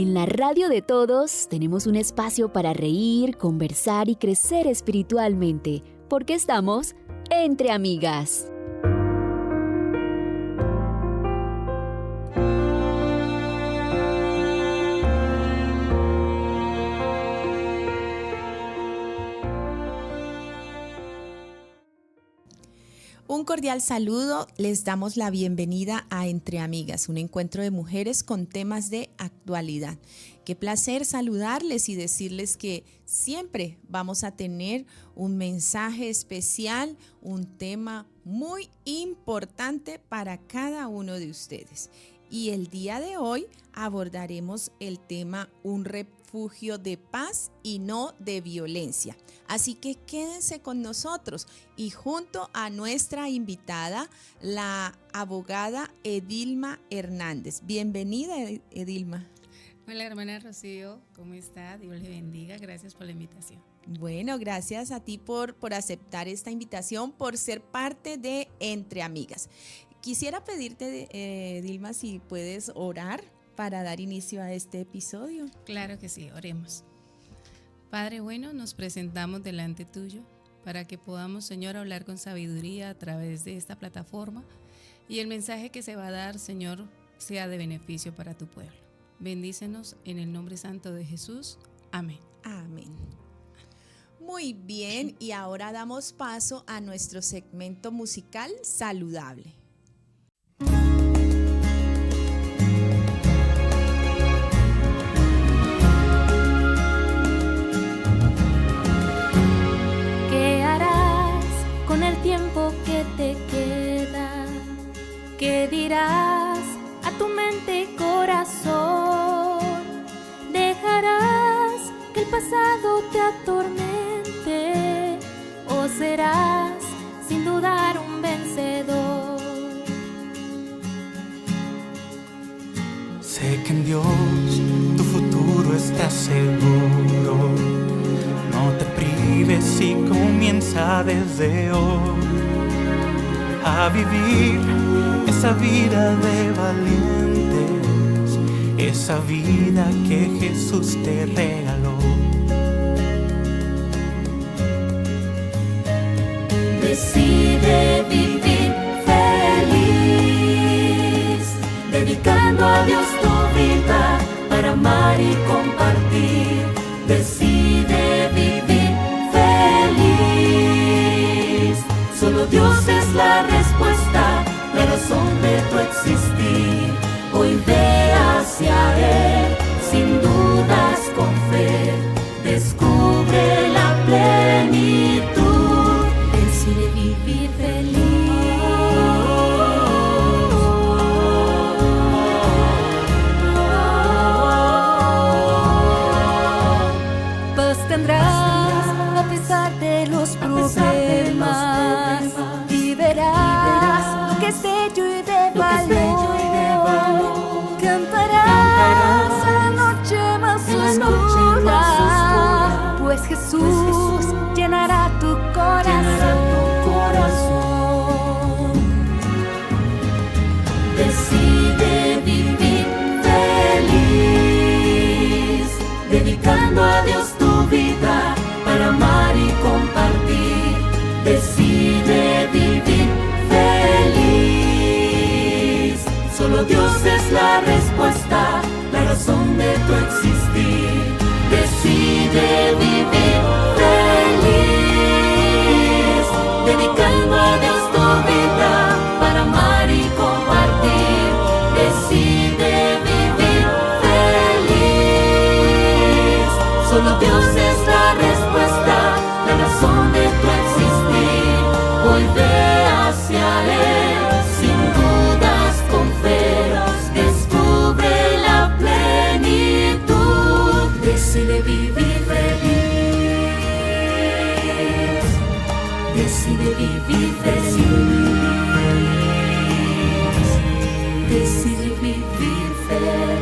En la radio de todos tenemos un espacio para reír, conversar y crecer espiritualmente, porque estamos entre amigas. Un cordial saludo, les damos la bienvenida a Entre Amigas, un encuentro de mujeres con temas de actualidad. Qué placer saludarles y decirles que siempre vamos a tener un mensaje especial, un tema muy importante para cada uno de ustedes. Y el día de hoy abordaremos el tema un refugio de paz y no de violencia. Así que quédense con nosotros y junto a nuestra invitada, la abogada Edilma Hernández. Bienvenida, Edilma. Hola, hermana Rocío, ¿cómo está? Dios le bendiga, gracias por la invitación. Bueno, gracias a ti por aceptar esta invitación, por ser parte de Entre Amigas. Quisiera pedirte, Edilma, si puedes orar para dar inicio a este episodio. Claro que sí, oremos. Padre bueno, nos presentamos delante tuyo para que podamos, Señor, hablar con sabiduría a través de esta plataforma y el mensaje que se va a dar, Señor, sea de beneficio para tu pueblo. Bendícenos en el nombre santo de Jesús. Amén. Amén. Muy bien, y ahora damos paso a nuestro segmento musical saludable. ¿Qué harás con el tiempo que te queda? ¿Qué dirás a tu mente y corazón? ¿Dejarás que el pasado te atormente o serás sin dudar un vencedor? Sé que en Dios tu futuro está seguro. No te prives y comienza desde hoy a vivir esa vida de valientes, esa vida que Jesús te regaló. Decide vivir feliz, dedicando a Dios tu vida para amar y compartir. Decide vivir feliz, solo Dios es la respuesta, la razón de tu existir. Hoy ve hacia Él, sin dudas, con fe, descubre la plenitud. Decide vivir feliz. Paz tendrás a pesar de los problemas y verás lo que es bello y de valor. Cantarás en la noche más oscura, pues Jesús llenará tu corazón. Decide vivir feliz, dedicando a Dios tu vida para amar y compartir. Decide vivir feliz, solo Dios es la respuesta, la razón de tu existir. Decide vivir feliz, dedicando a Dios tu vida para amar y compartir. Decide vivir feliz, solo Dios es la respuesta, la razón de tu existir. Hoy ve hacia Él, sin dudas, con fe, descubre la plenitud. Decide vivir feliz, decide vivir feliz, decide vivir feliz.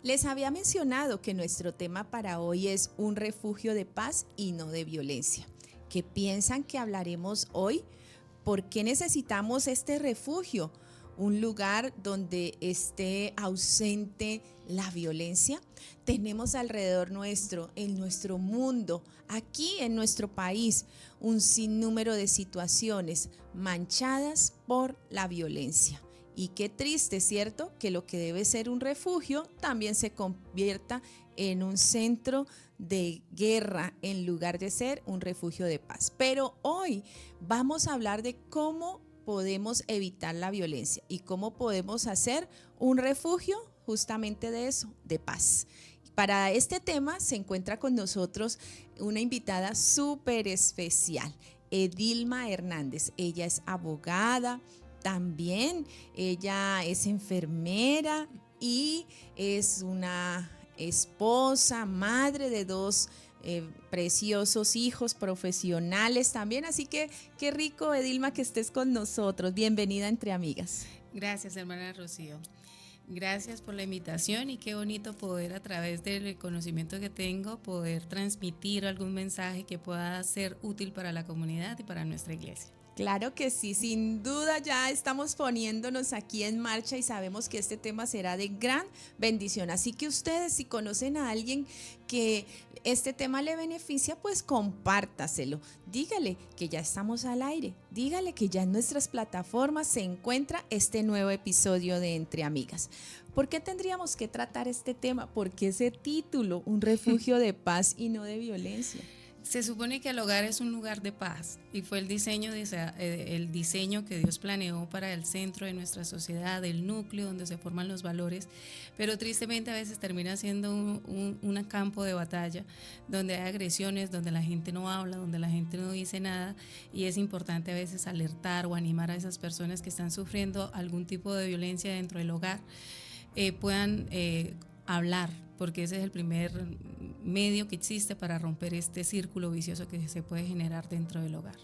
Les había mencionado que nuestro tema para hoy es un refugio de paz y no de violencia. ¿Qué piensan que hablaremos hoy? ¿Por qué necesitamos este refugio? Un lugar donde esté ausente la violencia. Tenemos alrededor nuestro, en nuestro mundo, aquí en nuestro país, un sinnúmero de situaciones manchadas por la violencia. Y qué triste, ¿cierto? Que lo que debe ser un refugio también se convierta en un centro de guerra en lugar de ser un refugio de paz. Pero hoy vamos a hablar de cómo podemos evitar la violencia y cómo podemos hacer un refugio justamente de eso, de paz. Para este tema se encuentra con nosotros una invitada súper especial, Edilma Hernández. Ella es abogada, también ella es enfermera y es una esposa, madre de dos preciosos hijos profesionales también, así que qué rico, Edilma, que estés con nosotros. Bienvenida a Entre Amigas. Gracias, hermana Rocío. Gracias por la invitación y qué bonito poder, a través del conocimiento que tengo, poder transmitir algún mensaje que pueda ser útil para la comunidad y para nuestra iglesia. Claro que sí, sin duda ya estamos poniéndonos aquí en marcha y sabemos que este tema será de gran bendición. Así que ustedes, si conocen a alguien que este tema le beneficia, pues compártaselo. Dígale que ya estamos al aire. Dígale que ya en nuestras plataformas se encuentra este nuevo episodio de Entre Amigas. ¿Por qué tendríamos que tratar este tema? ¿Por qué ese título, un refugio de paz y no de violencia? Se supone que el hogar es un lugar de paz y fue el diseño que Dios planeó para el centro de nuestra sociedad, el núcleo donde se forman los valores, pero tristemente a veces termina siendo un campo de batalla donde hay agresiones, donde la gente no habla, donde la gente no dice nada, y es importante a veces alertar o animar a esas personas que están sufriendo algún tipo de violencia dentro del hogar, puedan hablar, porque ese es el primer medio que existe para romper este círculo vicioso que se puede generar dentro del hogar.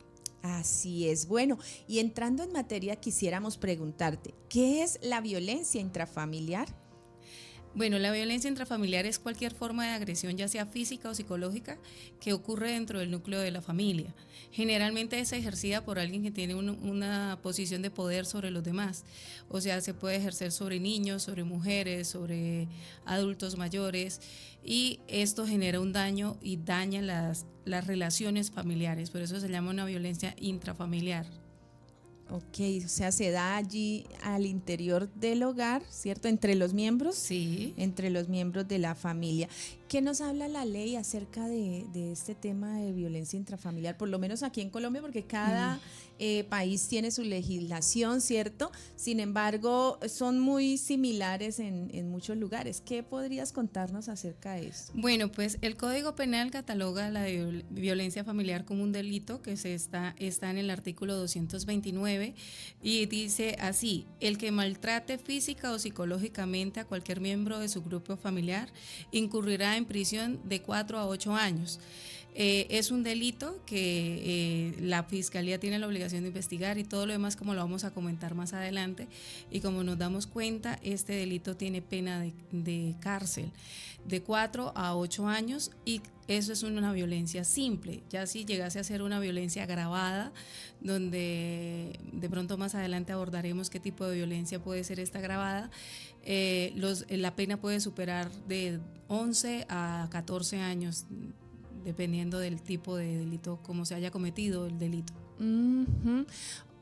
Así es. Bueno, y entrando en materia, quisiéramos preguntarte, ¿qué es la violencia intrafamiliar? Bueno, la violencia intrafamiliar es cualquier forma de agresión, ya sea física o psicológica, que ocurre dentro del núcleo de la familia. Generalmente es ejercida por alguien que tiene una posición de poder sobre los demás. O sea, se puede ejercer sobre niños, sobre mujeres, sobre adultos mayores, y esto genera un daño y daña las relaciones familiares. Por eso se llama una violencia intrafamiliar. Ok, o sea, se da allí al interior del hogar, ¿cierto? Entre los miembros. Sí. Entre los miembros de la familia. ¿Qué nos habla la ley acerca de este tema de violencia intrafamiliar? Por lo menos aquí en Colombia, porque cada país tiene su legislación, ¿cierto? Sin embargo, son muy similares en muchos lugares. ¿Qué podrías contarnos acerca de eso? Bueno, pues el Código Penal cataloga la violencia familiar como un delito que está en el artículo 229 y dice así: el que maltrate física o psicológicamente a cualquier miembro de su grupo familiar incurrirá en prisión de 4 a 8 años. Es un delito que la Fiscalía tiene la obligación de investigar y todo lo demás, como lo vamos a comentar más adelante, y como nos damos cuenta, este delito tiene pena de cárcel de 4 a 8 años, y eso es una violencia simple. Ya si llegase a ser una violencia agravada, donde de pronto más adelante abordaremos qué tipo de violencia puede ser esta agravada, la pena puede superar de 11 a 14 años, dependiendo del tipo de delito, como se haya cometido el delito. Uh-huh.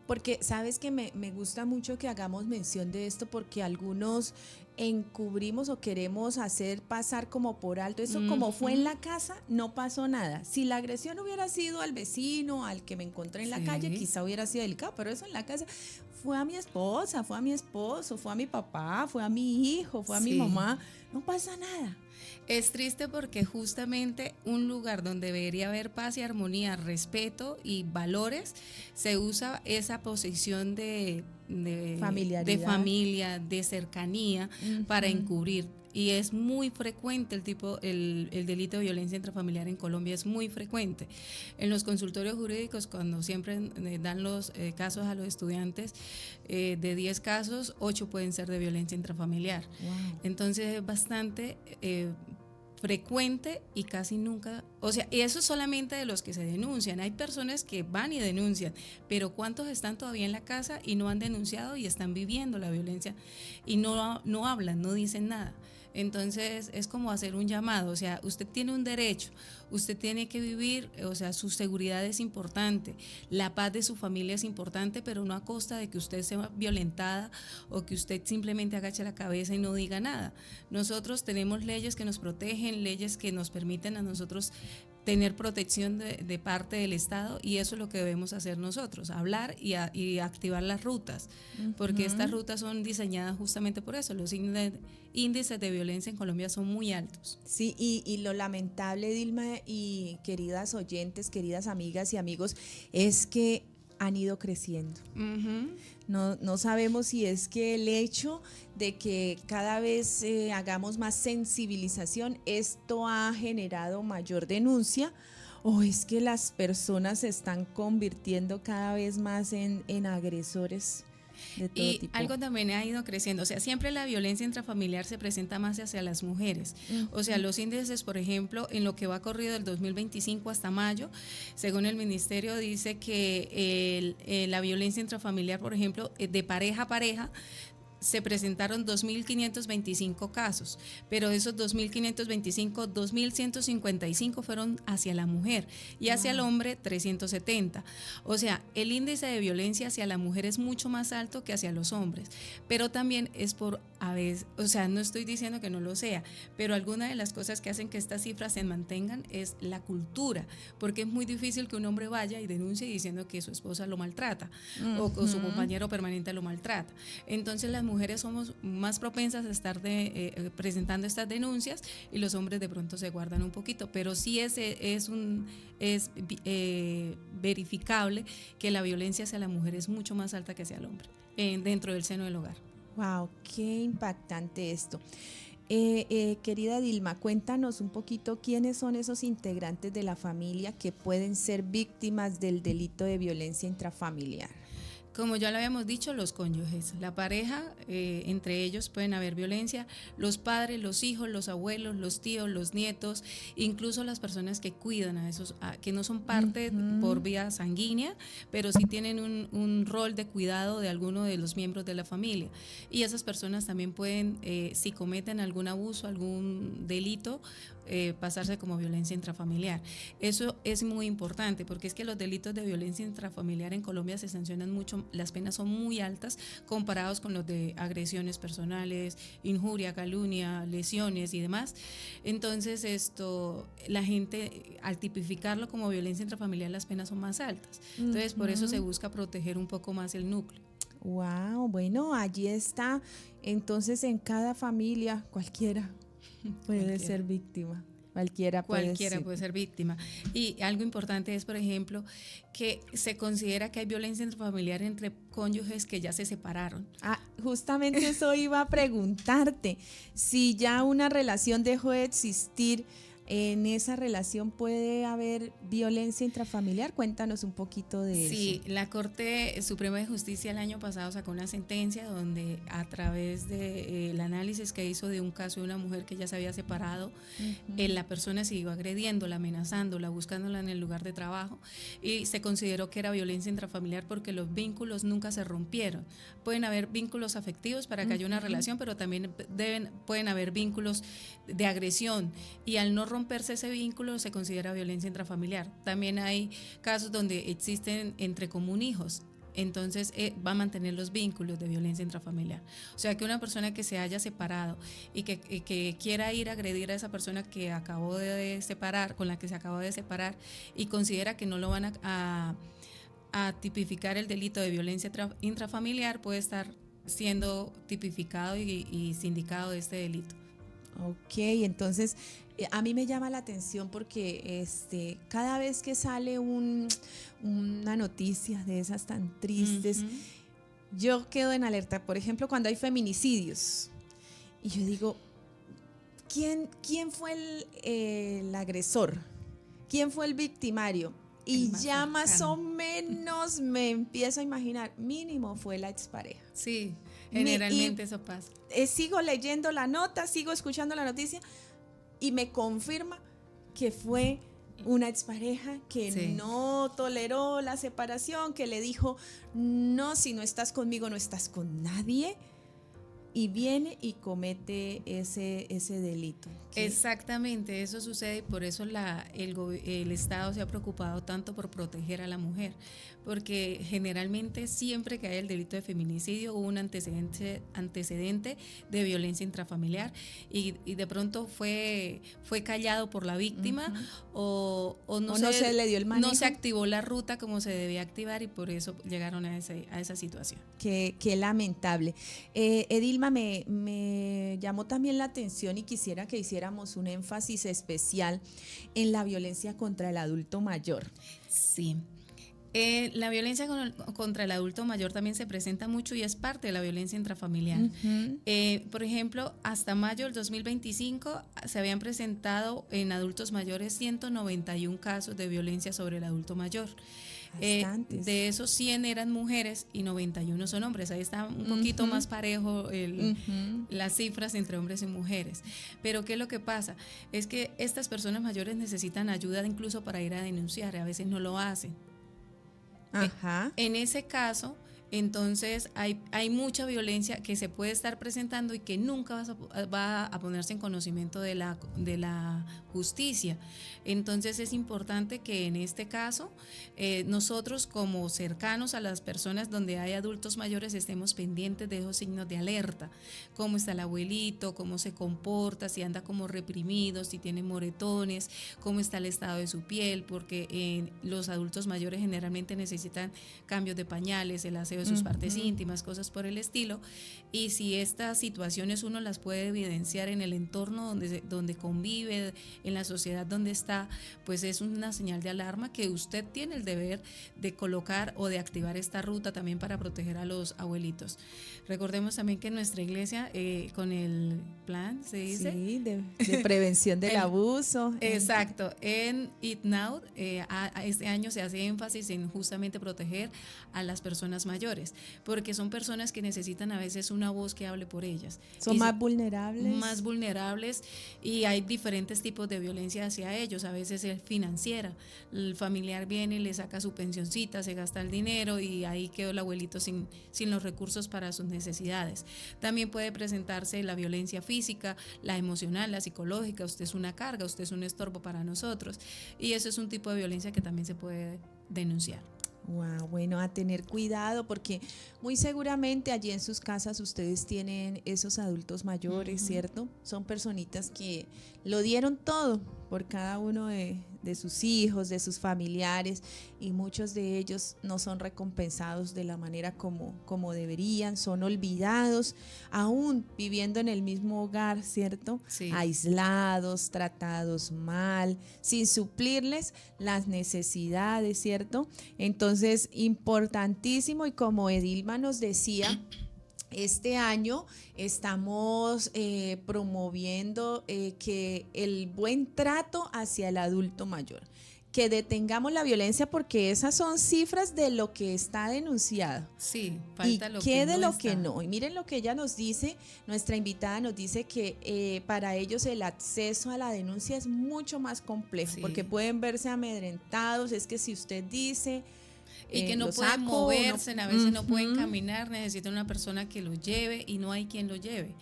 Porque sabes que me gusta mucho que hagamos mención de esto, porque algunos encubrimos o queremos hacer pasar como por alto eso, como fue en la casa, no pasó nada. Si la agresión hubiera sido al vecino, al que me encontré en la calle, quizá hubiera sido delicado, pero eso en la casa fue a mi esposa, fue a mi esposo, fue a mi papá, fue a mi hijo, fue a mi mamá, no pasa nada. Es triste porque justamente un lugar donde debería haber paz y armonía, respeto y valores, se usa esa posición de familiaridad, de familia, de cercanía, para encubrir. Y es muy frecuente el delito de violencia intrafamiliar en Colombia, es muy frecuente. En los consultorios jurídicos, cuando siempre dan los casos a los estudiantes, de 10 casos, 8 pueden ser de violencia intrafamiliar. Wow. Entonces es bastante frecuente y casi nunca, o sea, y eso es solamente de los que se denuncian. Hay personas que van y denuncian, pero ¿cuántos están todavía en la casa y no han denunciado y están viviendo la violencia y no hablan, no dicen nada? Entonces es como hacer un llamado, o sea, usted tiene un derecho, usted tiene que vivir, o sea, su seguridad es importante, la paz de su familia es importante, pero no a costa de que usted sea violentada o que usted simplemente agache la cabeza y no diga nada. Nosotros tenemos leyes que nos protegen, leyes que nos permiten a nosotros tener protección de parte del Estado, y eso es lo que debemos hacer nosotros, hablar y activar las rutas, porque estas rutas son diseñadas justamente por eso. Los índices de violencia en Colombia son muy altos. Sí, y lo lamentable, Dilma, y queridas oyentes, queridas amigas y amigos, es que han ido creciendo. No sabemos si es que el hecho de que cada vez hagamos más sensibilización, esto ha generado mayor denuncia, o es que las personas se están convirtiendo cada vez más en agresores de todo y tipo. Algo también ha ido creciendo, o sea, siempre la violencia intrafamiliar se presenta más hacia las mujeres. O sea, los índices, por ejemplo, en lo que va corrido del 2025 hasta mayo, según el ministerio, dice que la violencia intrafamiliar, por ejemplo, de pareja a pareja, se presentaron 2.525 casos, pero de esos 2.525, 2.155 fueron hacia la mujer y hacia el hombre 370. O sea, el índice de violencia hacia la mujer es mucho más alto que hacia los hombres, pero también es por a veces, o sea, no estoy diciendo que no lo sea, pero alguna de las cosas que hacen que estas cifras se mantengan es la cultura, porque es muy difícil que un hombre vaya y denuncie diciendo que su esposa lo maltrata o su compañero permanente lo maltrata. Entonces las mujeres somos más propensas a estar presentando estas denuncias y los hombres de pronto se guardan un poquito, pero sí es verificable que la violencia hacia la mujer es mucho más alta que hacia el hombre dentro del seno del hogar. Wow, qué impactante esto. Querida Dilma, cuéntanos un poquito quiénes son esos integrantes de la familia que pueden ser víctimas del delito de violencia intrafamiliar. Como ya lo habíamos dicho, los cónyuges, la pareja, entre ellos pueden haber violencia, los padres, los hijos, los abuelos, los tíos, los nietos, incluso las personas que cuidan a esos, que no son parte por vía sanguínea, pero sí tienen un rol de cuidado de alguno de los miembros de la familia. Y esas personas también pueden, si cometen algún abuso, algún delito, pasarse como violencia intrafamiliar. Eso es muy importante porque es que los delitos de violencia intrafamiliar en Colombia se sancionan mucho, las penas son muy altas comparados con los de agresiones personales, injuria, calumnia, lesiones y demás. Entonces la gente, al tipificarlo como violencia intrafamiliar, las penas son más altas. Entonces por eso se busca proteger un poco más el núcleo. Wow, bueno, allí está. Entonces en cada familia cualquiera puede ser víctima. Cualquiera puede ser víctima. Y algo importante es, por ejemplo, que se considera que hay violencia intrafamiliar entre cónyuges que ya se separaron. Justamente eso iba a preguntarte. Si ya una relación dejó de existir, ¿en esa relación puede haber violencia intrafamiliar? Cuéntanos un poquito de eso. Sí, la Corte Suprema de Justicia el año pasado sacó una sentencia donde a través del análisis que hizo de un caso de una mujer que ya se había separado, la persona siguió agrediéndola, amenazándola, buscándola en el lugar de trabajo y se consideró que era violencia intrafamiliar porque los vínculos nunca se rompieron. Pueden haber vínculos afectivos para que haya una relación, pero también pueden haber vínculos de agresión y al no romperse ese vínculo se considera violencia intrafamiliar. También hay casos donde existen entre comunhijos, entonces va a mantener los vínculos de violencia intrafamiliar. O sea que una persona que se haya separado y que quiera ir a agredir a esa persona que acabó de separar, con la que se acabó de separar y considera que no lo van a tipificar el delito de violencia intrafamiliar, puede estar siendo tipificado y sindicado de este delito. Ok, entonces a mí me llama la atención porque cada vez que sale una noticia de esas tan tristes, yo quedo en alerta. Por ejemplo, cuando hay feminicidios y yo digo, ¿quién fue el agresor? ¿Quién fue el victimario? Y ya más o menos me empiezo a imaginar, mínimo fue la expareja. Sí, generalmente eso pasa. Sigo leyendo la nota, sigo escuchando la noticia, y me confirma que fue una expareja que Sí. no toleró la separación, que le dijo, no, si no estás conmigo, no estás con nadie, y viene y comete ese delito. ¿Qué? Exactamente, eso sucede y por eso el Estado se ha preocupado tanto por proteger a la mujer, porque generalmente siempre que hay el delito de feminicidio hubo un antecedente de violencia intrafamiliar y de pronto fue callado por la víctima o no se le dio el manejo. no se activó la ruta como se debía activar y por eso llegaron a esa situación. Qué lamentable. Edilma, me llamó también la atención y quisiera que hiciéramos un énfasis especial en la violencia contra el adulto mayor. Sí. La violencia contra el adulto mayor también se presenta mucho y es parte de la violencia intrafamiliar. Por ejemplo, hasta mayo del 2025 se habían presentado en adultos mayores 191 casos de violencia sobre el adulto mayor. De esos 100 eran mujeres y 91 son hombres. Ahí está un poquito más parejo las cifras entre hombres y mujeres. Pero ¿qué es lo que pasa? Es que estas personas mayores necesitan ayuda incluso para ir a denunciar, a veces no lo hacen. Ajá. En ese caso, entonces hay mucha violencia que se puede estar presentando y que nunca va a ponerse en conocimiento de la justicia. Entonces es importante que en este caso nosotros como cercanos a las personas donde hay adultos mayores estemos pendientes de esos signos de alerta, cómo está el abuelito, cómo se comporta, si anda como reprimido, si tiene moretones, cómo está el estado de su piel, porque los adultos mayores generalmente necesitan cambios de pañales, el aseo de sus partes íntimas, cosas por el estilo, y si estas situaciones uno las puede evidenciar en el entorno donde convive, en la sociedad donde está, pues es una señal de alarma que usted tiene el deber de colocar o de activar esta ruta también para proteger a los abuelitos. Recordemos también que en nuestra iglesia con el plan, ¿se dice? Sí, de prevención del abuso. Exacto, en It Now este año se hace énfasis en justamente proteger a las personas mayores, porque son personas que necesitan a veces una voz que hable por ellas. Son más vulnerables. Más vulnerables y hay diferentes tipos de violencia hacia ellos, a veces es financiera, el familiar viene y le saca su pensioncita, se gasta el dinero y ahí quedó el abuelito sin los recursos para sus necesidades. También puede presentarse la violencia física, la emocional, la psicológica, usted es una carga, usted es un estorbo para nosotros y eso es un tipo de violencia que también se puede denunciar. Wow, bueno, a tener cuidado porque muy seguramente allí en sus casas ustedes tienen esos adultos mayores, ¿cierto? Son personitas que lo dieron todo por cada uno de sus hijos, de sus familiares y muchos de ellos no son recompensados de la manera como deberían, son olvidados, aún viviendo en el mismo hogar, ¿cierto? Sí. Aislados, tratados mal, sin suplirles las necesidades, ¿cierto? Entonces, importantísimo y como Edilma nos decía, este año estamos promoviendo que el buen trato hacia el adulto mayor, que detengamos la violencia porque esas son cifras de lo que está denunciado. Sí, falta y lo qué que de no lo está. que no. Y miren lo que ella nos dice, nuestra invitada nos dice que para ellos el acceso a la denuncia es mucho más complejo, Sí. porque pueden verse amedrentados, es que si usted dice... Y que no lo pueden saco, moverse, a veces no pueden Ujú. caminar, necesitan una persona que lo lleve y no hay quien lo lleve.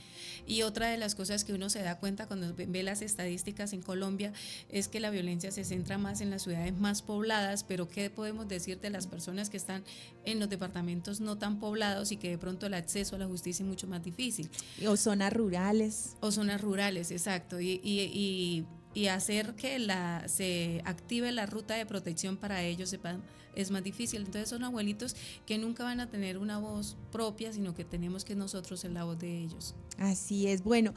Y otra de las cosas que uno se da cuenta cuando ve las estadísticas en Colombia es que la violencia se centra más en las ciudades más pobladas, pero ¿qué podemos decir de las personas que están en los departamentos no tan poblados y que de pronto el acceso a la justicia es mucho más difícil? O zonas rurales. O zonas rurales, exacto. Y hacer que se active la ruta de protección para ellos es más difícil. Entonces son abuelitos que nunca van a tener una voz propia, sino que tenemos que nosotros ser la voz de ellos. Así es. Bueno,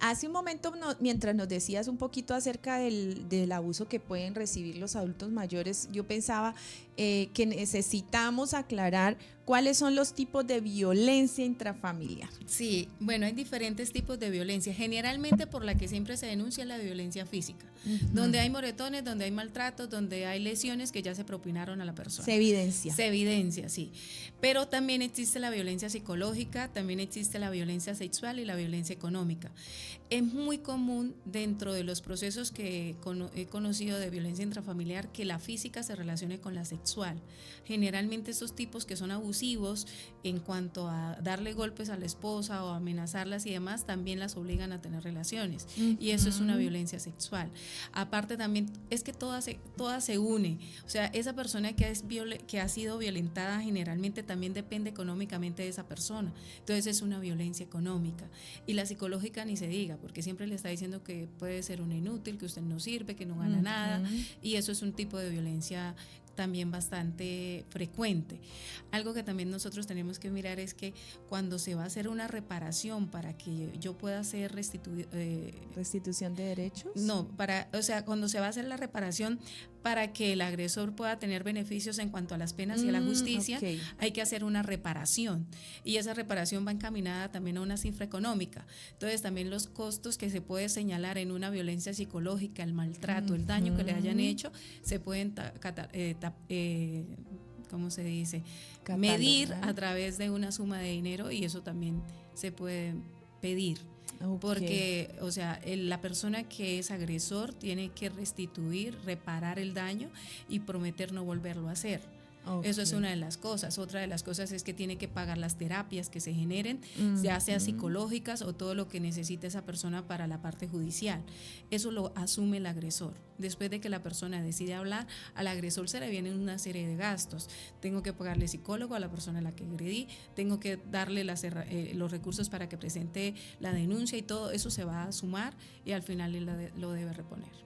hace un momento, mientras nos decías un poquito acerca del abuso que pueden recibir los adultos mayores, yo pensaba que necesitamos aclarar ¿Cuáles son los tipos de violencia intrafamiliar? Sí, bueno, hay diferentes tipos de violencia. Generalmente por la que siempre se denuncia la violencia física, donde hay moretones, donde hay maltratos, donde hay lesiones que ya se propinaron a la persona. Se evidencia. Se evidencia, sí. Pero también existe la violencia psicológica, también existe la violencia sexual y la violencia económica. Es muy común dentro de los procesos que he conocido de violencia intrafamiliar que la física se relacione con la sexual. Generalmente esos tipos que son abusivos en cuanto a darle golpes a la esposa o amenazarlas y demás, también las obligan a tener relaciones. Y eso es una violencia sexual. Aparte también es que todas se une. O sea, esa persona que ha sido violentada generalmente también depende económicamente de esa persona. Entonces es una violencia económica. Y la psicológica ni se diga, porque siempre le está diciendo que puede ser una inútil, que usted no sirve, que no gana nada. Y eso es un tipo de violencia también bastante frecuente. Algo que también nosotros tenemos que mirar es que cuando se va a hacer una reparación para que yo pueda hacer ¿Restitución de derechos? No, cuando se va a hacer la reparación para que el agresor pueda tener beneficios en cuanto a las penas y a la justicia, hay que hacer una reparación, y esa reparación va encaminada también a una cifra económica. Entonces también los costos que se puede señalar en una violencia psicológica, el maltrato, el daño que le hayan hecho, se pueden ¿cómo se dice? Medir a través de una suma de dinero, y eso también se puede pedir. Porque, o sea, la persona que es agresor tiene que restituir, reparar el daño y prometer no volverlo a hacer. Eso es una de las cosas. Otra de las cosas es que tiene que pagar las terapias que se generen, ya sea psicológicas o todo lo que necesite esa persona para la parte judicial. Eso lo asume el agresor. Después de que la persona decide hablar, al agresor se le vienen una serie de gastos. Tengo que pagarle psicólogo a la persona a la que agredí, tengo que darle los recursos para que presente la denuncia, y todo eso se va a sumar y al final él lo debe reponer.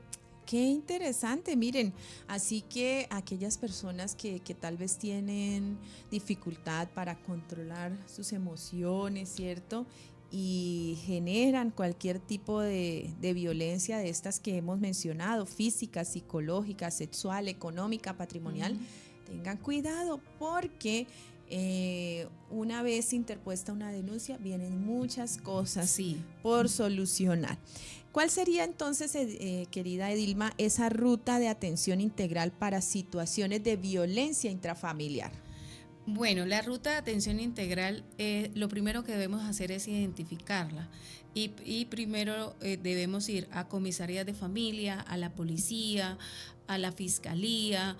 Qué interesante, miren, así que aquellas personas que tal vez tienen dificultad para controlar sus emociones, ¿cierto? Y generan cualquier tipo de violencia de estas que hemos mencionado, física, psicológica, sexual, económica, patrimonial, tengan cuidado, porque una vez interpuesta una denuncia vienen muchas cosas por solucionar. ¿Cuál sería entonces, querida Edilma, esa ruta de atención integral para situaciones de violencia intrafamiliar? Bueno, la ruta de atención integral, lo primero que debemos hacer es identificarla. Y primero debemos ir a comisarías de familia, a la policía, a la fiscalía,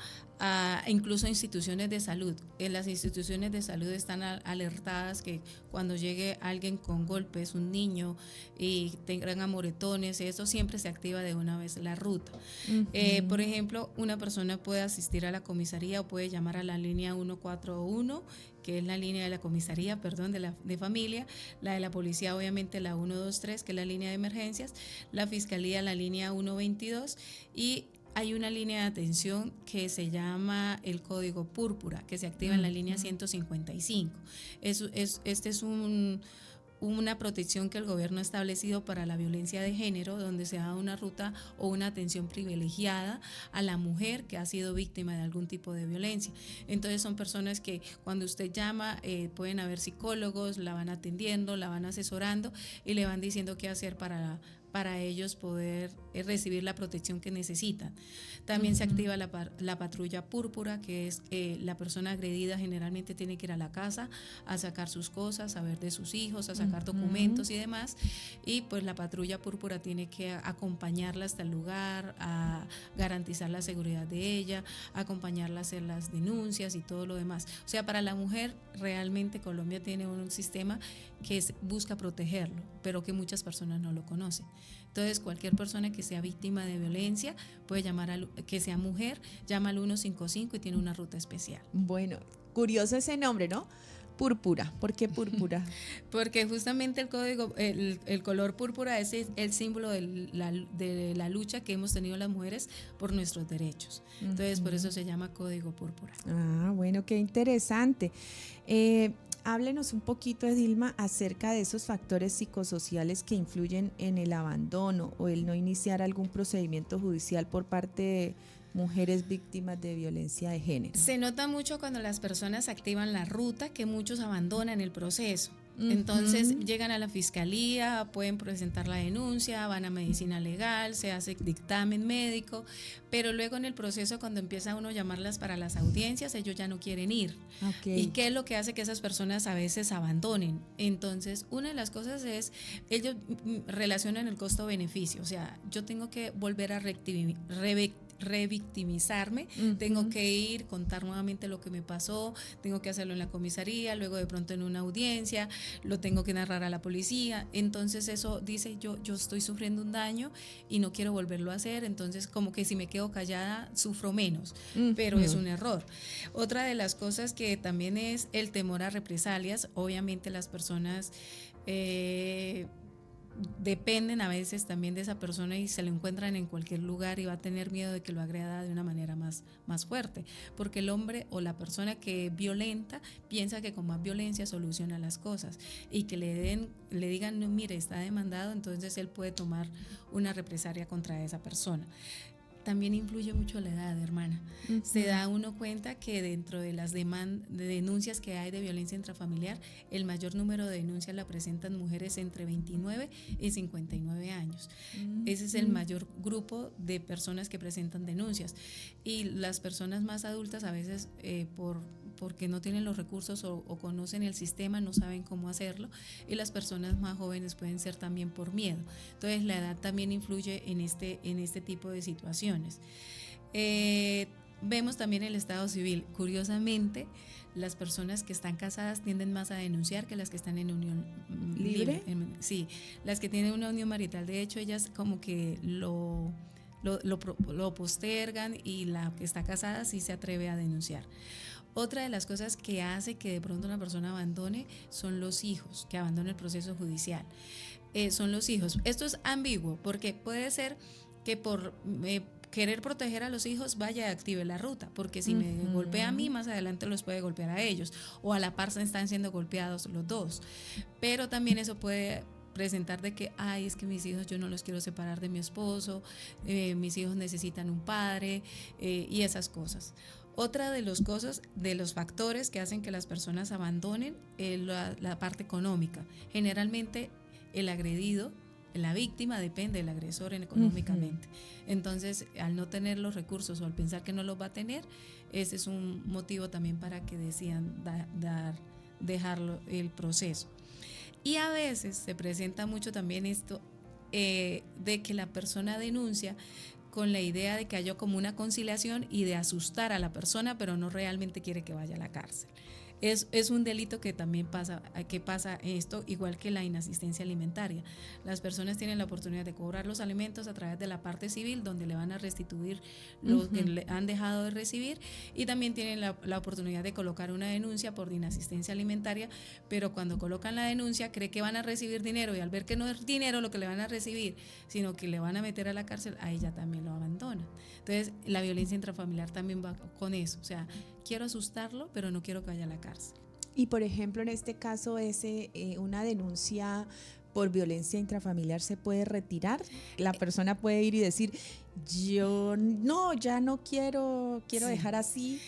incluso a instituciones de salud. En las instituciones de salud están alertadas que cuando llegue alguien con golpes, un niño, y tengan moretones, eso siempre se activa de una vez la ruta. Por ejemplo, una persona puede asistir a la comisaría o puede llamar a la línea 141, que es la línea de la comisaría, de familia, la de la policía obviamente la 123, que es la línea de emergencias, la fiscalía la línea 122, y hay una línea de atención que se llama el Código Púrpura, que se activa en la línea 155. Este es una protección que el gobierno ha establecido para la violencia de género, donde se da una ruta o una atención privilegiada a la mujer que ha sido víctima de algún tipo de violencia. Entonces son personas que cuando usted llama, pueden haber psicólogos, la van atendiendo, la van asesorando y le van diciendo qué hacer para ellos poder recibir la protección que necesitan. También se activa la patrulla púrpura, que es la persona agredida generalmente tiene que ir a la casa a sacar sus cosas, a ver de sus hijos, a sacar documentos y demás, y pues la patrulla púrpura tiene que acompañarla hasta el lugar, a garantizar la seguridad de ella, acompañarla a hacer las denuncias y todo lo demás. O sea, para la mujer realmente Colombia tiene un sistema que busca protegerlo, pero que muchas personas no lo conocen. Entonces, cualquier persona que sea víctima de violencia puede llamar, que sea mujer, llama al 155 y tiene una ruta especial. Bueno, curioso ese nombre, ¿no? Púrpura. ¿Por qué púrpura? Porque justamente el color púrpura es el símbolo de la lucha que hemos tenido las mujeres por nuestros derechos. Entonces, por eso se llama Código Púrpura. Ah, bueno, qué interesante. Háblenos un poquito, Edilma, acerca de esos factores psicosociales que influyen en el abandono o el no iniciar algún procedimiento judicial por parte de mujeres víctimas de violencia de género. Se nota mucho cuando las personas activan la ruta que muchos abandonan el proceso. Entonces llegan a la fiscalía, pueden presentar la denuncia, van a medicina legal, se hace dictamen médico, pero luego en el proceso, cuando empieza uno a llamarlas para las audiencias, ellos ya no quieren ir. Okay. ¿Y qué es lo que hace que esas personas a veces abandonen? Entonces, una de las cosas es, ellos relacionan el costo-beneficio, o sea, yo tengo que volver a revictimizarme, tengo que ir, contar nuevamente lo que me pasó, tengo que hacerlo en la comisaría, luego de pronto en una audiencia, lo tengo que narrar a la policía. Entonces eso dice, yo estoy sufriendo un daño y no quiero volverlo a hacer, entonces como que si me quedo callada sufro menos, pero es un error. Otra de las cosas que también es el temor a represalias. Obviamente las personas dependen a veces también de esa persona y se lo encuentran en cualquier lugar y va a tener miedo de que lo agreda de una manera más fuerte, porque el hombre o la persona que violenta piensa que con más violencia soluciona las cosas, y que le digan, no, mire, está demandado, entonces él puede tomar una represalia contra esa persona. También influye mucho la edad, hermana. Se da uno cuenta que dentro de las denuncias que hay de violencia intrafamiliar, el mayor número de denuncias la presentan mujeres entre 29 y 59 años. Ese es el mayor grupo de personas que presentan denuncias. Y las personas más adultas a veces porque no tienen los recursos o conocen el sistema, no saben cómo hacerlo, y las personas más jóvenes pueden ser también por miedo. Entonces la edad también influye en este tipo de situaciones. Vemos también el estado civil. Curiosamente, las personas que están casadas tienden más a denunciar que las que están en unión libre. Sí, las que tienen una unión marital, de hecho, ellas como que lo postergan, y la que está casada sí se atreve a denunciar. Otra de las cosas que hace que de pronto una persona abandone son los hijos, que abandone el proceso judicial. Son los hijos. Esto es ambiguo, porque puede ser que por querer proteger a los hijos vaya y active la ruta, porque si me golpea a mí, más adelante los puede golpear a ellos, o a la par están siendo golpeados los dos. Pero también eso puede presentar de que, es que mis hijos yo no los quiero separar de mi esposo, mis hijos necesitan un padre, y esas cosas. Otra de los factores que hacen que las personas abandonen es la parte económica. Generalmente el agredido, la víctima, depende del agresor económicamente. Entonces, al no tener los recursos o al pensar que no los va a tener, ese es un motivo también para que decidan dejarlo el proceso. Y a veces se presenta mucho también esto de que la persona denuncia con la idea de que haya como una conciliación y de asustar a la persona, pero no realmente quiere que vaya a la cárcel. Es un delito que también pasa esto, igual que la inasistencia alimentaria. Las personas tienen la oportunidad de cobrar los alimentos a través de la parte civil, donde le van a restituir lo que le han dejado de recibir, y también tienen la oportunidad de colocar una denuncia por inasistencia alimentaria, pero cuando colocan la denuncia cree que van a recibir dinero, y al ver que no es dinero lo que le van a recibir, sino que le van a meter a la cárcel, ahí ya también lo abandona. Entonces la violencia intrafamiliar también va con eso, o sea, quiero asustarlo, pero no quiero que vaya a la cárcel. Y por ejemplo, en este caso, una denuncia por violencia intrafamiliar se puede retirar. La persona puede ir y decir, yo no, ya no quiero dejar así.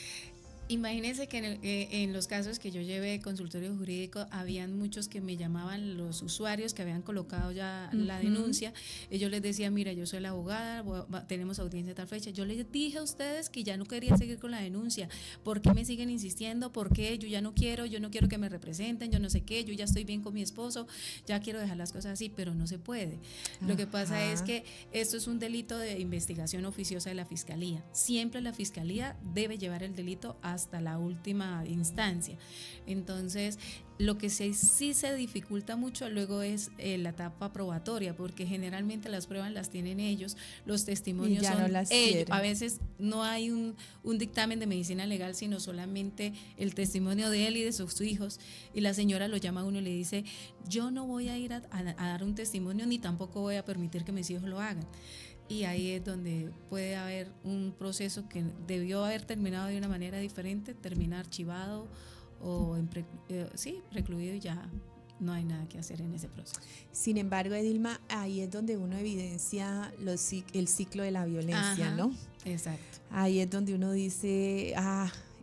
Imagínense que en los casos que yo llevé consultorio jurídico, habían muchos que me llamaban, los usuarios que habían colocado ya la denuncia. Ellos les decía, mira, yo soy la abogada, tenemos audiencia a tal fecha. Yo les dije a ustedes que ya no quería seguir con la denuncia. ¿Por qué me siguen insistiendo? ¿Por qué? Yo ya no quiero que me representen, yo no sé qué, yo ya estoy bien con mi esposo, ya quiero dejar las cosas así, pero no se puede. Lo que pasa es que esto es un delito de investigación oficiosa de la fiscalía. Siempre la fiscalía debe llevar el delito hasta la última instancia. Entonces, lo que sí se dificulta mucho luego es la etapa probatoria, porque generalmente las pruebas las tienen ellos, los testimonios son no las ellos. quieren. A veces no hay un dictamen de medicina legal, sino solamente el testimonio de él y de sus hijos, y la señora lo llama a uno y le dice, yo no voy a ir a dar un testimonio, ni tampoco voy a permitir que mis hijos lo hagan. Y ahí es donde puede haber un proceso que debió haber terminado de una manera diferente, termina archivado recluido y ya no hay nada que hacer en ese proceso. Sin embargo, Edilma, ahí es donde uno evidencia el ciclo de la violencia, Ajá, ¿no? exacto. Ahí es donde uno dice,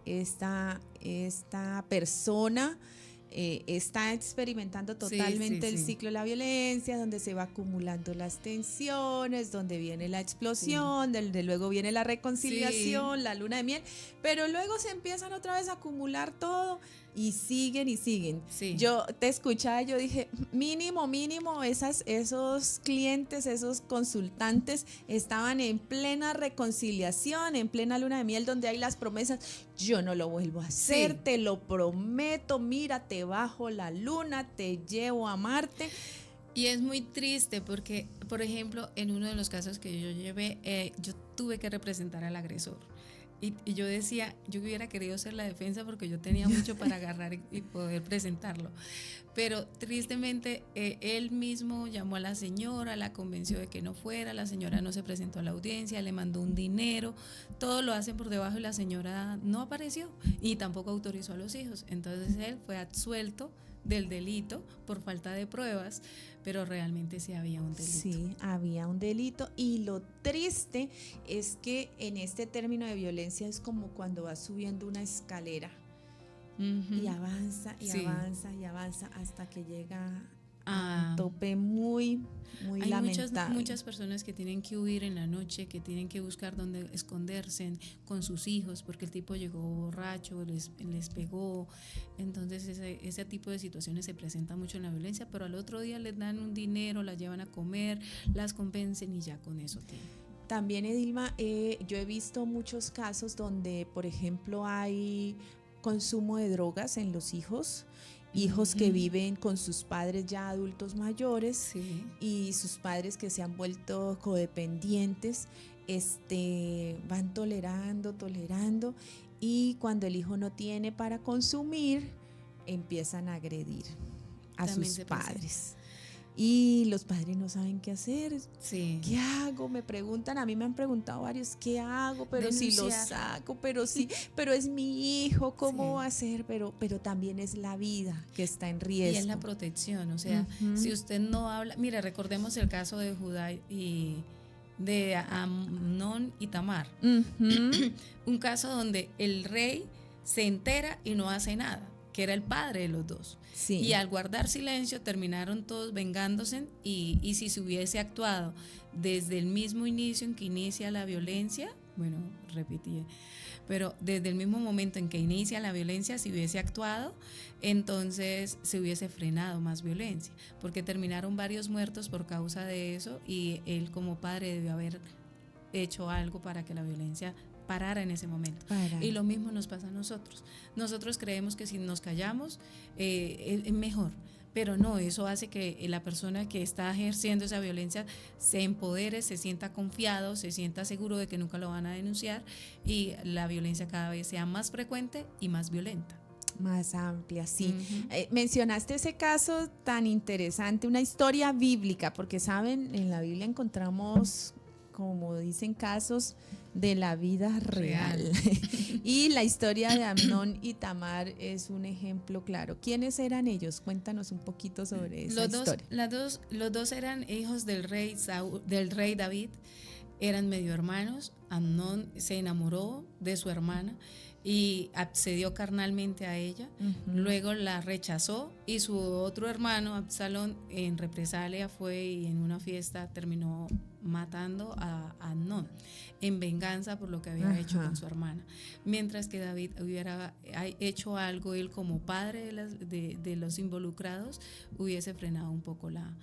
esta persona está experimentando totalmente el ciclo de la violencia, donde se va acumulando las tensiones, donde viene la explosión, donde luego viene la reconciliación, la luna de miel, pero luego se empiezan otra vez a acumular todo y siguen y siguen. Sí. Yo te escuchaba, yo dije, mínimo, esos clientes, esos consultantes estaban en plena reconciliación, en plena luna de miel, donde hay las promesas, yo no lo vuelvo a hacer, Sí. te lo prometo, mira, te bajo la luna, te llevo a Marte. Y es muy triste porque, por ejemplo, en uno de los casos que yo llevé, yo tuve que representar al agresor. Y yo decía, yo hubiera querido ser la defensa porque yo tenía mucho para agarrar y poder presentarlo. Pero tristemente él mismo llamó a la señora, la convenció de que no fuera, la señora no se presentó a la audiencia, le mandó un dinero, todo lo hacen por debajo y la señora no apareció y tampoco autorizó a los hijos. Entonces él fue absuelto del delito por falta de pruebas, pero realmente sí había un delito. Sí, había un delito y lo triste es que en este término de violencia es como cuando vas subiendo una escalera y avanza y avanza y avanza hasta que llega a un tope muy hay lamentable. muchas personas que tienen que huir en la noche, que tienen que buscar dónde esconderse con sus hijos porque el tipo llegó borracho, les pegó. Entonces ese tipo de situaciones se presenta mucho en la violencia, pero al otro día les dan un dinero, las llevan a comer, las compensen y ya con eso tienen. También, Edilma, yo he visto muchos casos donde, por ejemplo, hay consumo de drogas en los hijos que viven con sus padres ya adultos mayores y sus padres que se han vuelto codependientes, van tolerando y cuando el hijo no tiene para consumir, empiezan a agredir a También sus se padres. Y los padres no saben qué hacer. Sí. ¿Qué hago? Me preguntan, a mí me han preguntado varios, ¿qué hago? Pero si lo saco, pero es mi hijo, ¿cómo va a ser? Pero también es la vida que está en riesgo. Y es la protección, o sea, si usted no habla, mira, recordemos el caso de Judá y de Amnón y Tamar. Un caso donde el rey se entera y no hace nada, que era el padre de los dos. Sí. Y al guardar silencio terminaron todos vengándose y si se hubiese actuado desde el mismo inicio en que inicia la violencia, bueno, repetí, pero desde el mismo momento en que inicia la violencia, si hubiese actuado, entonces se hubiese frenado más violencia, porque terminaron varios muertos por causa de eso y él como padre debió haber hecho algo para que la violencia parara en ese momento. Y lo mismo nos pasa a nosotros. Nosotros creemos que si nos callamos es mejor, pero no, eso hace que la persona que está ejerciendo esa violencia se empodere, se sienta confiado, se sienta seguro de que nunca lo van a denunciar y la violencia cada vez sea más frecuente y más violenta. Más amplia, sí. Mencionaste ese caso tan interesante, una historia bíblica, porque saben, en la Biblia encontramos, como dicen, casos de la vida real. Y la historia de Amnón y Tamar es un ejemplo claro. ¿Quiénes eran ellos? Cuéntanos un poquito sobre esa historia. Los dos eran hijos del rey David, eran medio hermanos. Amnón se enamoró de su hermana y accedió carnalmente a ella, luego la rechazó y su otro hermano, Absalón, en represalia fue y en una fiesta terminó matando a Amnón en venganza por lo que había hecho con su hermana, mientras que David hubiera hecho algo, él como padre de los involucrados hubiese frenado un poco la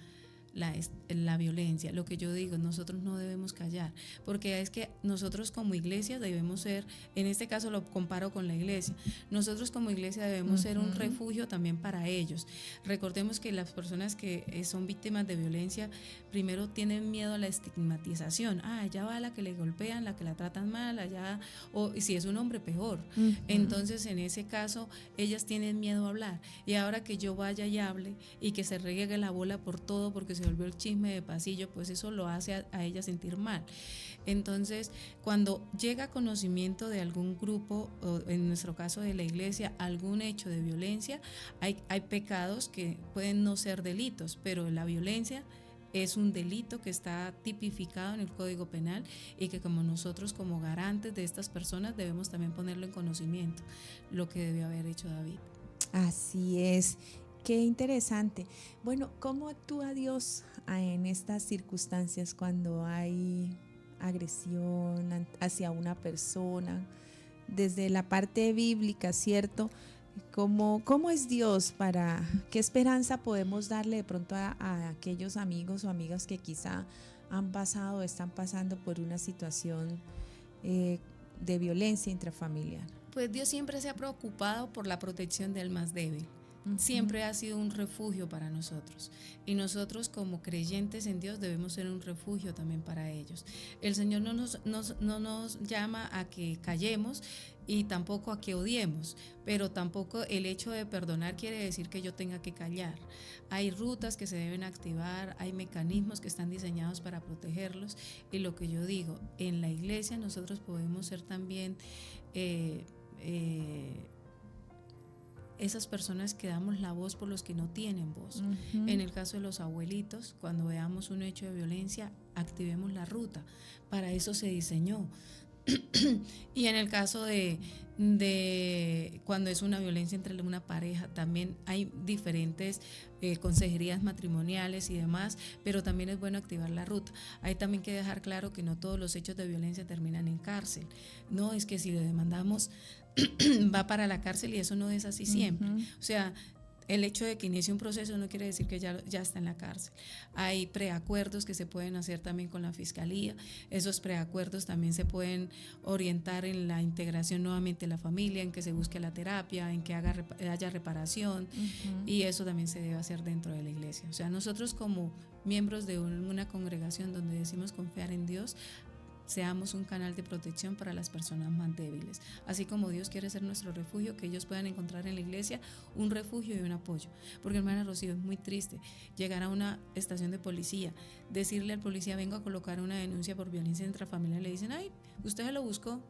violencia. Lo que yo digo, nosotros no debemos callar, porque es que nosotros como iglesia debemos ser, en este caso lo comparo con la iglesia, nosotros como iglesia debemos ser un refugio también para ellos. Recordemos que las personas que son víctimas de violencia primero tienen miedo a la estigmatización. Allá va la que le golpean, la que la tratan mal, allá, o si es un hombre peor. Entonces en ese caso ellas tienen miedo a hablar, y ahora que yo vaya y hable y que se riegue la bola por todo porque se se volvió el chisme de pasillo, pues eso lo hace a ella sentir mal. Entonces, cuando llega conocimiento de algún grupo, o en nuestro caso de la iglesia, algún hecho de violencia, hay pecados que pueden no ser delitos, pero la violencia es un delito que está tipificado en el Código Penal y que como nosotros como garantes de estas personas debemos también ponerlo en conocimiento, lo que debió haber hecho David. Así es, qué interesante. Bueno, ¿cómo actúa Dios en estas circunstancias cuando hay agresión hacia una persona? Desde la parte bíblica, ¿cierto? ¿Cómo es Dios? ¿Qué esperanza podemos darle de pronto a aquellos amigos o amigas que quizá han pasado o están pasando por una situación de violencia intrafamiliar? Pues Dios siempre se ha preocupado por la protección del más débil. Siempre ha sido un refugio para nosotros y nosotros como creyentes en Dios debemos ser un refugio también para ellos. El Señor no nos llama a que callemos y tampoco a que odiemos, pero tampoco el hecho de perdonar quiere decir que yo tenga que callar. Hay rutas que se deben activar, hay mecanismos que están diseñados para protegerlos y lo que yo digo, en la iglesia nosotros podemos ser también esas personas que damos la voz por los que no tienen voz. En el caso de los abuelitos, cuando veamos un hecho de violencia, activemos la ruta. Para eso se diseñó. Y en el caso de cuando es una violencia entre una pareja, también hay diferentes consejerías matrimoniales y demás, pero también es bueno activar la ruta. Hay también que dejar claro que no todos los hechos de violencia terminan en cárcel. No es que si lo demandamos va para la cárcel y eso no es así siempre. O sea, el hecho de que inicie un proceso no quiere decir que ya está en la cárcel. Hay preacuerdos que se pueden hacer también con la fiscalía. Esos preacuerdos también se pueden orientar en la integración nuevamente de la familia, en que se busque la terapia, en que haya reparación, y eso también se debe hacer dentro de la iglesia. O sea, nosotros como miembros de una congregación donde decimos confiar en Dios, seamos un canal de protección para las personas más débiles. Así como Dios quiere ser nuestro refugio, que ellos puedan encontrar en la iglesia un refugio y un apoyo. Porque, hermana Rocío, es muy triste llegar a una estación de policía, decirle al policía, vengo a colocar una denuncia por violencia intrafamiliar, le dicen, ay, usted se lo buscó.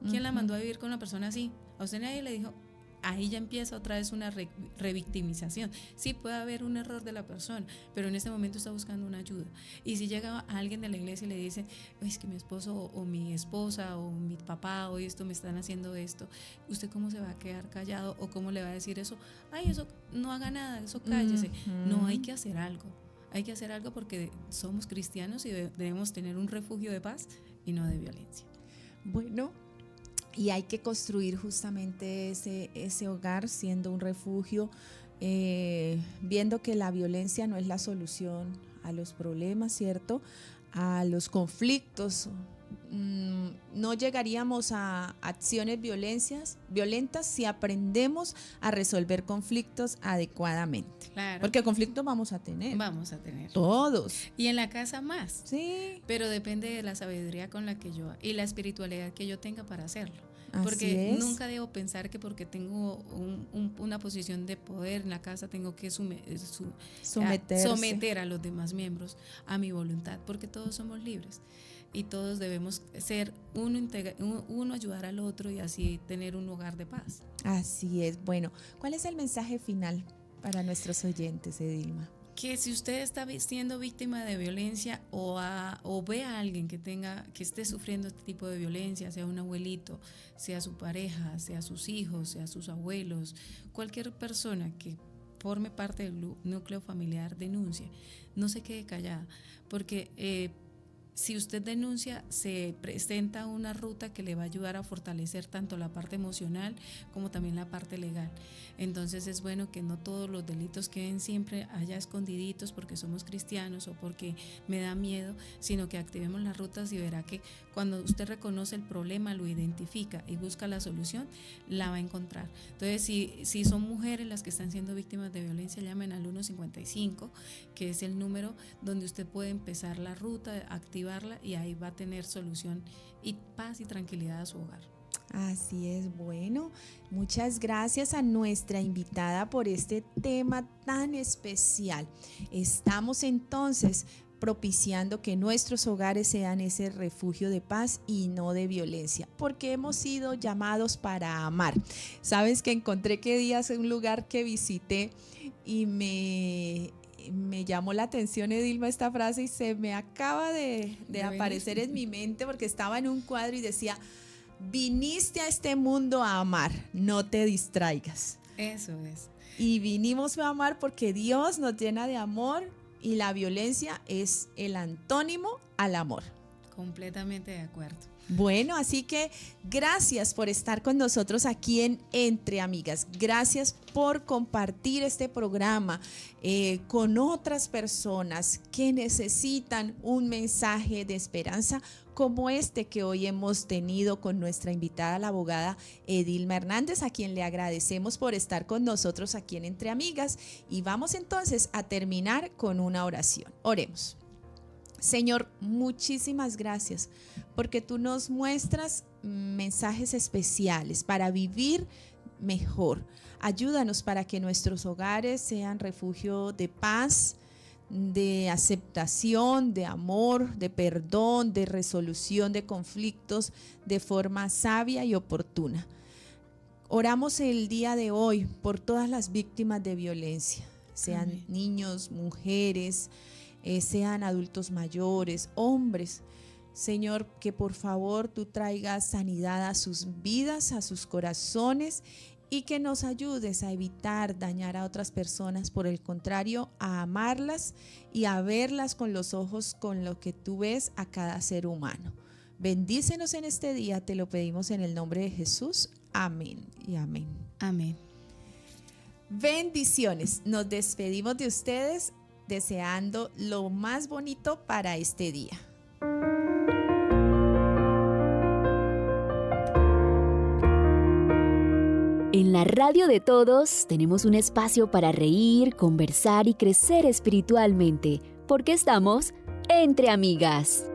¿Quién la mandó a vivir con una persona así? A usted nadie le dijo. Ahí ya empieza otra vez una revictimización. Sí puede haber un error de la persona, pero en este momento está buscando una ayuda. Y si llega alguien de la iglesia y le dice, es que mi esposo o mi esposa o mi papá o esto me están haciendo esto, ¿usted cómo se va a quedar callado o cómo le va a decir eso? Ay, eso no haga nada, eso cállese. No, hay que hacer algo. Hay que hacer algo porque somos cristianos y debemos tener un refugio de paz y no de violencia. Bueno, y hay que construir justamente ese hogar siendo un refugio, viendo que la violencia no es la solución a los problemas, ¿cierto? A los conflictos. No llegaríamos a acciones violentas si aprendemos a resolver conflictos adecuadamente. Claro. Porque conflictos vamos a tener. Vamos a tener. Todos. Y en la casa más. Sí. Pero depende de la sabiduría con la que yo y la espiritualidad que yo tenga para hacerlo. Así porque es. Nunca debo pensar que porque tengo una posición de poder en la casa tengo que someter a los demás miembros a mi voluntad, porque todos somos libres y todos debemos ser uno ayudar al otro y así tener un hogar de paz. Así es. Bueno, ¿cuál es el mensaje final para nuestros oyentes, Edilma? Que si usted está siendo víctima de violencia o ve a alguien que esté sufriendo este tipo de violencia, sea un abuelito, sea su pareja, sea sus hijos, sea sus abuelos, cualquier persona que forme parte del núcleo familiar, denuncie, no se quede callada, porque si usted denuncia, se presenta una ruta que le va a ayudar a fortalecer tanto la parte emocional como también la parte legal. Entonces es bueno que no todos los delitos queden siempre allá escondiditos porque somos cristianos o porque me da miedo, sino que activemos las rutas y verá que cuando usted reconoce el problema, lo identifica y busca la solución, la va a encontrar. Entonces si son mujeres las que están siendo víctimas de violencia, llamen al 155, que es el número donde usted puede empezar la ruta, activar y ahí va a tener solución y paz y tranquilidad a su hogar. Así es, bueno, muchas gracias a nuestra invitada por este tema tan especial. Estamos entonces propiciando que nuestros hogares sean ese refugio de paz y no de violencia, porque hemos sido llamados para amar. Sabes que encontré que días en un lugar que visité y me llamó la atención, Edilma, esta frase, y se me acaba de aparecer en mi mente porque estaba en un cuadro y decía: viniste a este mundo a amar, no te distraigas. Eso es. Y vinimos a amar porque Dios nos llena de amor y la violencia es el antónimo al amor. Completamente de acuerdo. Bueno, así que gracias por estar con nosotros aquí en Entre Amigas. Gracias por compartir este programa con otras personas que necesitan un mensaje de esperanza como este que hoy hemos tenido con nuestra invitada, la abogada Edilma Hernández, a quien le agradecemos por estar con nosotros aquí en Entre Amigas. Y vamos entonces a terminar con una oración. Oremos. Señor, muchísimas gracias porque tú nos muestras mensajes especiales para vivir mejor. Ayúdanos para que nuestros hogares sean refugio de paz, de aceptación, de amor, de perdón, de resolución de conflictos de forma sabia y oportuna. Oramos el día de hoy por todas las víctimas de violencia, sean Amén. niños, mujeres, sean adultos mayores, hombres. Señor, que por favor tú traigas sanidad a sus vidas, a sus corazones, y que nos ayudes a evitar dañar a otras personas, por el contrario, a amarlas y a verlas con los ojos con lo que tú ves a cada ser humano. Bendícenos en este día, te lo pedimos en el nombre de Jesús. Amén y amén. Amén. Bendiciones. Nos despedimos de ustedes deseando lo más bonito para este día. En la radio de todos tenemos un espacio para reír, conversar y crecer espiritualmente, porque estamos entre amigas.